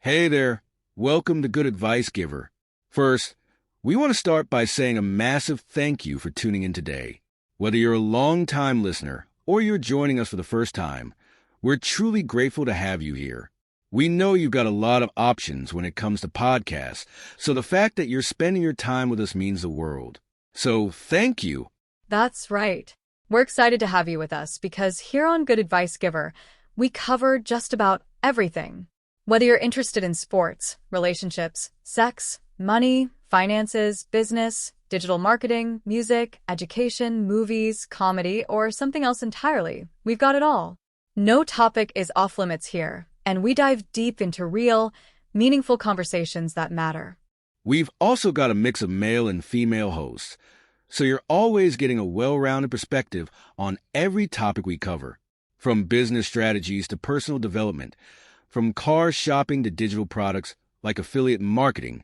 Hey there. Welcome to Good Advice Giver. First, we want to start by saying a massive thank you for tuning in today. Whether you're a long-time listener or you're joining us for the first time, we're truly grateful to have you here. We know you've got a lot of options when it comes to podcasts, so the fact that you're spending your time with us means the world. So thank you. That's right. We're excited to have you with us because here on Good Advice Giver, we cover just about everything. Whether you're interested in sports, relationships, sex, money, finances, business, digital marketing, music, education, movies, comedy, or something else entirely, we've got it all. No topic is off limits here, and we dive deep into real, meaningful conversations that matter. We've also got a mix of male and female hosts, so you're always getting a well-rounded perspective on every topic we cover, from business strategies to personal development, from car shopping to digital products like affiliate marketing.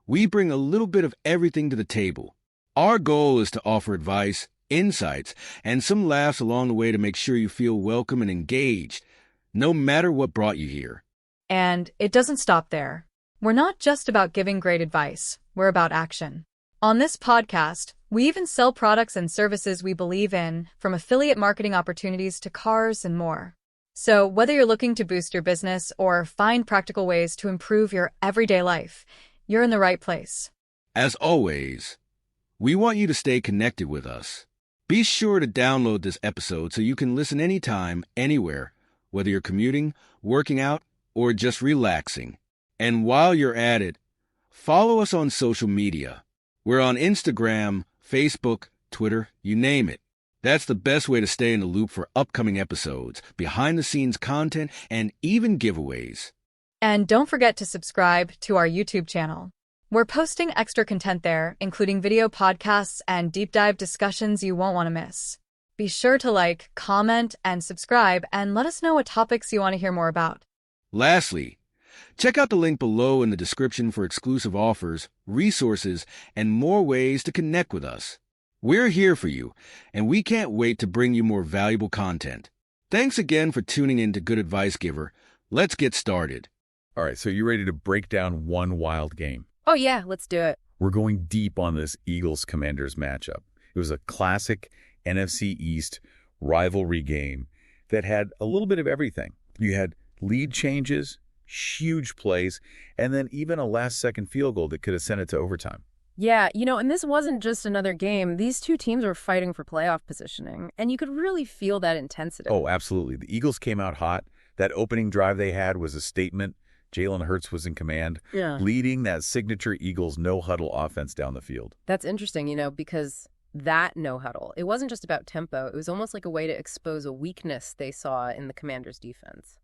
We bring a little bit of everything to the table. Our goal is to offer advice, insights, and some laughs along the way to make sure you feel welcome and engaged, no matter what brought you here. And it doesn't stop there. We're not just about giving great advice, we're about action. On this podcast, we even sell products and services we believe in, from affiliate marketing opportunities to cars and more. So whether you're looking to boost your business or find practical ways to improve your everyday life, you're in the right place. As always, we want you to stay connected with us. Be sure to download this episode so you can listen anytime, anywhere, whether you're commuting, working out, or just relaxing. And while you're at it, follow us on social media. We're on Instagram, Facebook, Twitter, you name it. That's the best way to stay in the loop for upcoming episodes, behind-the-scenes content, and even giveaways. And don't forget to subscribe to our YouTube channel. We're posting extra content there, including video podcasts and deep dive discussions you won't want to miss. Be sure to like, comment, and subscribe, and let us know what topics you want to hear more about. Lastly, check out the link below in the description for exclusive offers, resources, and more ways to connect with us. We're here for you, and we can't wait to bring you more valuable content. Thanks again for tuning in to Good Advice Giver. Let's get started. All right, so you ready to break down one wild game? Oh yeah, let's do it. We're going deep on this Eagles-Commanders matchup. It was a classic NFC East rivalry game that had a little bit of everything. You had lead changes, huge plays, and then even a last-second field goal that could have sent it to overtime. Yeah, and this wasn't just another game. These two teams were fighting for playoff positioning, and you could really feel that intensity. Oh, absolutely. The Eagles came out hot. That opening drive they had was a statement. Jalen Hurts was in command, leading that signature Eagles no-huddle offense down the field. That's interesting, because that no-huddle, it wasn't just about tempo. It was almost like a way to expose a weakness they saw in the Commanders' defense.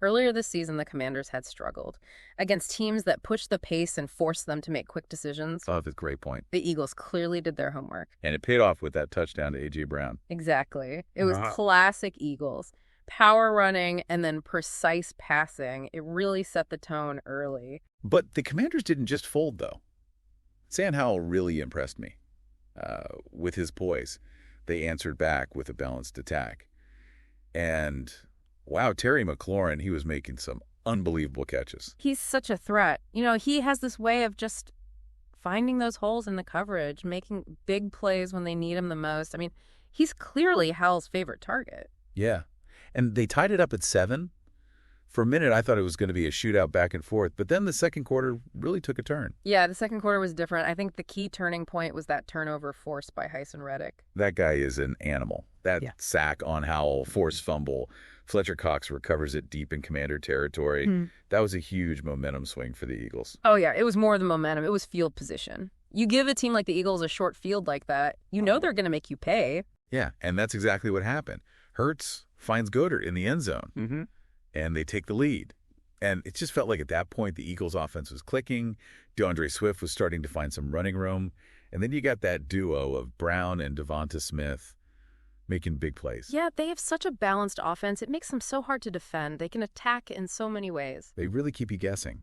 Earlier this season, the Commanders had struggled against teams that pushed the pace and forced them to make quick decisions. Oh, that's a great point. The Eagles clearly did their homework. And it paid off with that touchdown to A.J. Brown. Exactly. It was classic Eagles. Power running and then precise passing. It really set the tone early. But the Commanders didn't just fold, though. Sam Howell really impressed me with his poise. They answered back with a balanced attack. And wow, Terry McLaurin, he was making some unbelievable catches. He's such a threat. He has this way of just finding those holes in the coverage, making big plays when they need him the most. I mean, he's clearly Howell's favorite target. Yeah. And they tied it up at 7. For a minute, I thought it was going to be a shootout back and forth. But then the second quarter really took a turn. Yeah, the second quarter was different. I think the key turning point was that turnover forced by Hyson Reddick. That guy is an animal. That sack on Howell, forced fumble. Fletcher Cox recovers it deep in Commander territory. That was a huge momentum swing for the Eagles. Oh, yeah. It was more than momentum. It was field position. You give a team like the Eagles a short field like that, they're going to make you pay. Yeah, and that's exactly what happened. Hurts finds Goddard in the end zone, and they take the lead. And it just felt like at that point the Eagles' offense was clicking. DeAndre Swift was starting to find some running room. And then you got that duo of Brown and Devonta Smith making big plays. Yeah, they have such a balanced offense. It makes them so hard to defend. They can attack in so many ways. They really keep you guessing.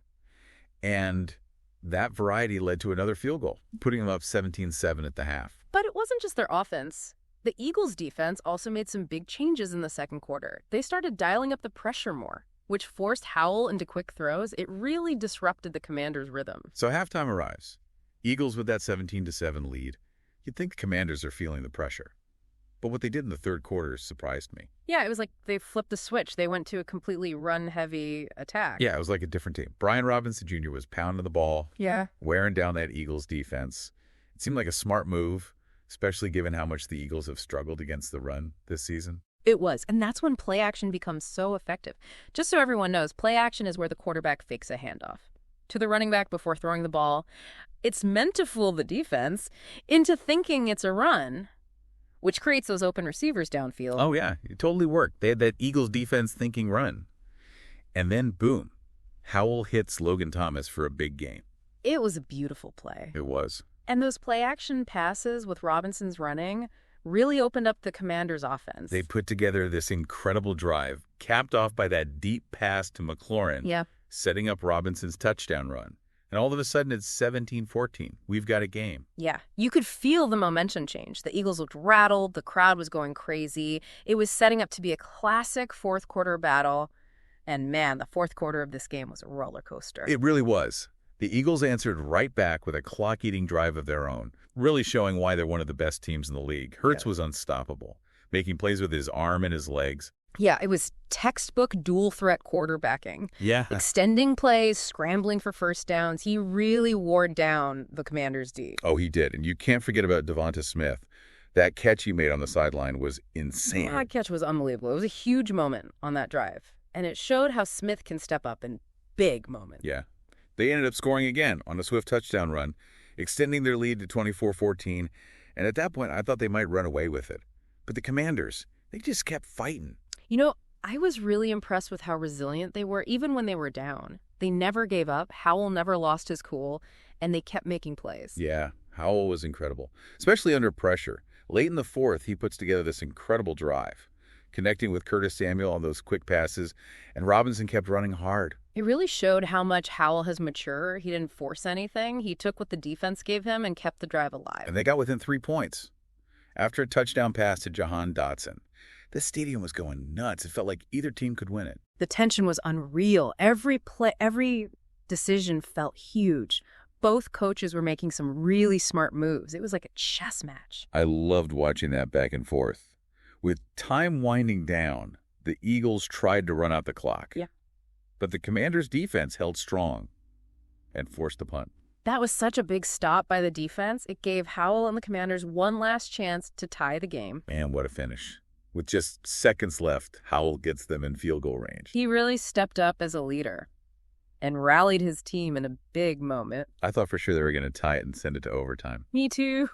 And that variety led to another field goal, putting them up 17-7 at the half. But it wasn't just their offense. The Eagles' defense also made some big changes in the second quarter. They started dialing up the pressure more. which forced Howell into quick throws. It really disrupted the Commanders' rhythm. So halftime arrives. Eagles with that 17-7 lead. You'd think the Commanders are feeling the pressure. But what they did in the third quarter surprised me. Yeah, it was like they flipped the switch. They went to a completely run-heavy attack. Yeah, it was like a different team. Brian Robinson Jr. was pounding the ball, wearing down that Eagles defense. It seemed like a smart move, especially given how much the Eagles have struggled against the run this season. It was, and that's when play action becomes so effective. Just so everyone knows, play action is where the quarterback fakes a handoff to the running back before throwing the ball. It's meant to fool the defense into thinking it's a run, which creates those open receivers downfield. Oh, yeah. It totally worked. They had that Eagles defense thinking run. And then, boom, Howell hits Logan Thomas for a big gain. It was a beautiful play. It was. And those play-action passes with Robinson's running really opened up the Commanders' offense. They put together this incredible drive, capped off by that deep pass to McLaurin, setting up Robinson's touchdown run. And all of a sudden, it's 17-14. We've got a game. Yeah. You could feel the momentum change. The Eagles looked rattled. The crowd was going crazy. It was setting up to be a classic fourth-quarter battle. And, man, the fourth quarter of this game was a roller coaster. It really was. The Eagles answered right back with a clock-eating drive of their own, really showing why they're one of the best teams in the league. Hurts was unstoppable, making plays with his arm and his legs. Yeah, it was textbook dual-threat quarterbacking. Yeah. Extending plays, scrambling for first downs. He really wore down the Commanders' D. Oh, he did. And you can't forget about Devonta Smith. That catch he made on the sideline was insane. That catch was unbelievable. It was a huge moment on that drive. And it showed how Smith can step up in big moments. Yeah. They ended up scoring again on a swift touchdown run, extending their lead to 24-14. And at that point, I thought they might run away with it. But the Commanders, they just kept fighting. You know, I was really impressed with how resilient they were, even when they were down. They never gave up. Howell never lost his cool, and they kept making plays. Yeah, Howell was incredible, especially under pressure. Late in the fourth, he puts together this incredible drive, connecting with Curtis Samuel on those quick passes, and Robinson kept running hard. It really showed how much Howell has matured. He didn't force anything. He took what the defense gave him and kept the drive alive. And they got within 3 points. After a touchdown pass to Jahan Dotson, this stadium was going nuts. It felt like either team could win it. The tension was unreal. Every decision felt huge. Both coaches were making some really smart moves. It was like a chess match. I loved watching that back and forth. With time winding down, the Eagles tried to run out the clock. Yeah. But the Commanders' defense held strong and forced the punt. That was such a big stop by the defense. It gave Howell and the Commanders one last chance to tie the game. Man, what a finish. With just seconds left, Howell gets them in field goal range. He really stepped up as a leader and rallied his team in a big moment. I thought for sure they were going to tie it and send it to overtime. Me too.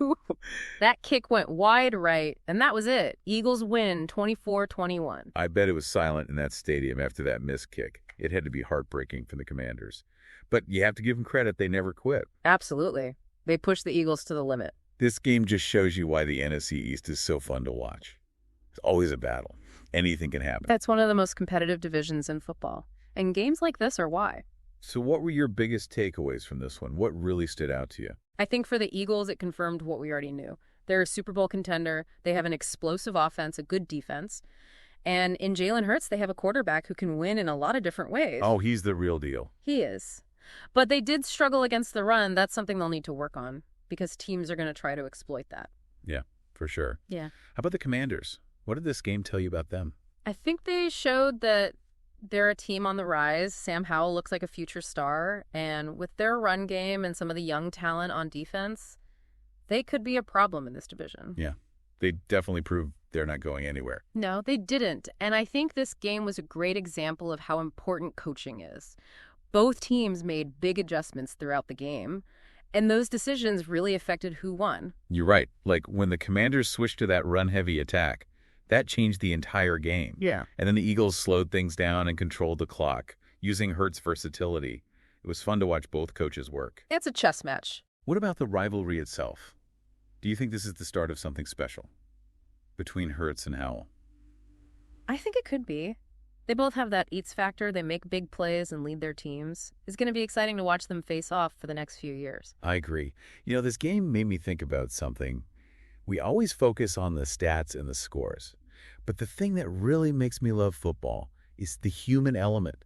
That kick went wide right, and that was it. Eagles win 24-21. I bet it was silent in that stadium after that missed kick. It had to be heartbreaking for the Commanders. But you have to give them credit, they never quit. Absolutely. They pushed the Eagles to the limit. This game just shows you why the NFC East is so fun to watch. It's always a battle. Anything can happen. That's one of the most competitive divisions in football. And games like this are why. So what were your biggest takeaways from this one? What really stood out to you? I think for the Eagles, it confirmed what we already knew. They're a Super Bowl contender. They have an explosive offense, a good defense. And in Jalen Hurts, they have a quarterback who can win in a lot of different ways. Oh, he's the real deal. He is. But they did struggle against the run. That's something they'll need to work on because teams are going to try to exploit that. Yeah, for sure. Yeah. How about the Commanders? What did this game tell you about them? I think they showed that they're a team on the rise. Sam Howell looks like a future star. And with their run game and some of the young talent on defense, they could be a problem in this division. Yeah, they definitely proved they're not going anywhere. No, they didn't. And I think this game was a great example of how important coaching is. Both teams made big adjustments throughout the game, and those decisions really affected who won. You're right. Like when the Commanders switched to that run-heavy attack, that changed the entire game. Yeah. And then the Eagles slowed things down and controlled the clock, using Hurts' versatility. It was fun to watch both coaches work. It's a chess match. What about the rivalry itself? Do you think this is the start of something special between Hurts and Howell? I think it could be. They both have that eats factor. They make big plays and lead their teams. It's going to be exciting to watch them face off for the next few years. I agree. You know, this game made me think about something. We always focus on the stats and the scores. But the thing that really makes me love football is the human element.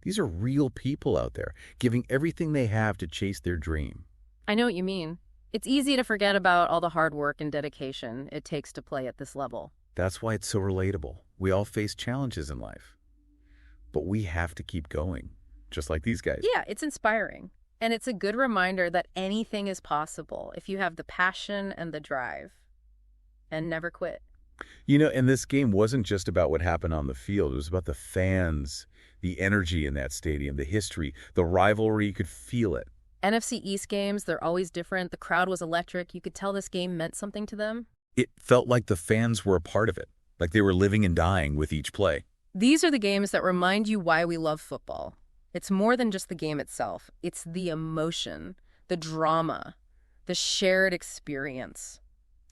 These are real people out there, giving everything they have to chase their dream. I know what you mean. It's easy to forget about all the hard work and dedication it takes to play at this level. That's why it's so relatable. We all face challenges in life. But we have to keep going, just like these guys. Yeah, it's inspiring. And it's a good reminder that anything is possible if you have the passion and the drive. And never quit. You know, and this game wasn't just about what happened on the field. It was about the fans, the energy in that stadium, the history, the rivalry. You could feel it. NFC East games, they're always different. The crowd was electric. You could tell this game meant something to them. It felt like the fans were a part of it, like they were living and dying with each play. These are the games that remind you why we love football. It's more than just the game itself. It's the emotion, the drama, the shared experience.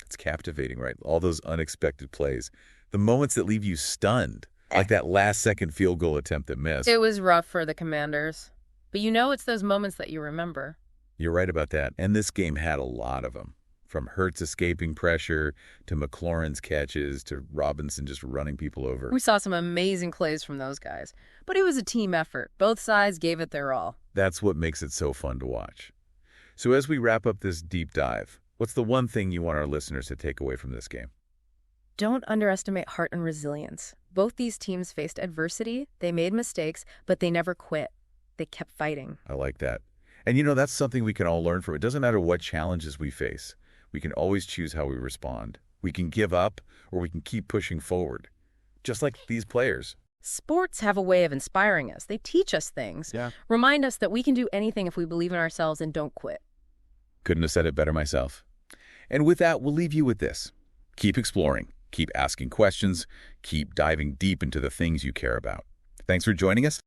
It's captivating, right? All those unexpected plays. The moments that leave you stunned, like that last-second field goal attempt that missed. It was rough for the Commanders. But you know it's those moments that you remember. You're right about that. And this game had a lot of them. From Hurts escaping pressure, to McLaurin's catches, to Robinson just running people over. We saw some amazing plays from those guys. But it was a team effort. Both sides gave it their all. That's what makes it so fun to watch. So as we wrap up this deep dive, what's the one thing you want our listeners to take away from this game? Don't underestimate heart and resilience. Both these teams faced adversity. They made mistakes, but they never quit. They kept fighting. I like that. And you know, that's something we can all learn from. It doesn't matter what challenges we face. We can always choose how we respond. We can give up, or we can keep pushing forward. Just like these players. Sports have a way of inspiring us. They teach us things. Remind us that we can do anything if we believe in ourselves and don't quit. Couldn't have said it better myself. And with that, we'll leave you with this. Keep exploring. Keep asking questions. Keep diving deep into the things you care about. Thanks for joining us.